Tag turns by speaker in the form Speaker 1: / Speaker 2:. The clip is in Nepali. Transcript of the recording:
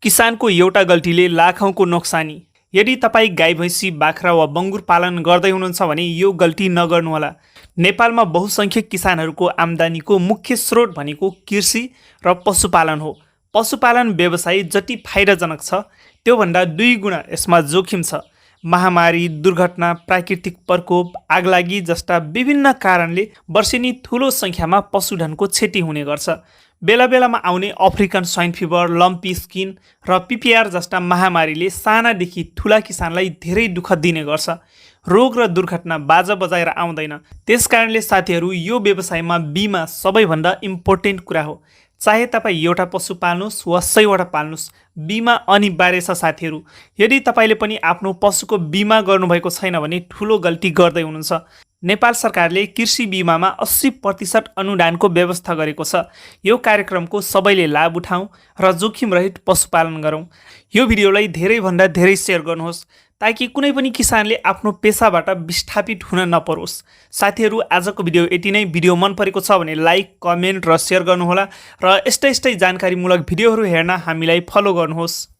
Speaker 1: किसानको एउटा गल्तीले लाखौंको नोक्सानी। यदि तपाईँ गाई भैँसी बाख्रा वा बङ्गुर पालन गर्दै हुनुहुन्छ भने यो गल्ती नगर्नुहोला। नेपालमा बहुसङ्ख्यक किसानहरूको आम्दानीको मुख्य स्रोत भनेको कृषि र पशुपालन हो। पशुपालन व्यवसाय जति फाइदाजनक छ त्योभन्दा 2 गुणा यसमा जोखिम छ। महामारी, दुर्घटना, प्राकृतिक प्रकोप, आगलागी जस्ता विभिन्न कारणले वर्षेनी ठुलो सङ्ख्यामा पशुधनको क्षति हुने गर्छ। बेला बेलामा आउने African swine fever, lumpy skin र पिपिआर जस्ता महामारीले सानादेखि ठुला किसानलाई धेरै दुःख दिने गर्छ। रोग र दुर्घटना बाजा बजाएर आउँदैन। त्यसकारणले साथीहरू, यो व्यवसायमा बिमा सबैभन्दा इम्पोर्टेन्ट कुरा हो। चाहे तपाईँ एउटा पशु पाल्नुहोस् वा 100वटा पाल्नुहोस्, बिमा अनिवार्य छ साथीहरू। यदि तपाईँले पनि आफ्नो पशुको बिमा गर्नुभएको छैन भने ठुलो गल्ती गर्दै हुनुहुन्छ। नेपाल सरकारले कृषि बिमामा 80% अनुदानको व्यवस्था गरेको छ। यो कार्यक्रमको सबैले लाभ उठाउँ र जोखिम रहित पशुपालन गरौँ। यो भिडियोलाई धेरैभन्दा धेरै सेयर गर्नुहोस् ताकि कुनै पनि किसानले आफ्नो पेसाबाट विस्थापित हुन नपरोस्। साथीहरू, आजको भिडियो यति नै। भिडियो मन परेको छ भने लाइक, कमेन्ट र सेयर गर्नुहोला र यस्तै जानकारीमूलक भिडियोहरू हेर्न हामीलाई फलो गर्नुहोस्।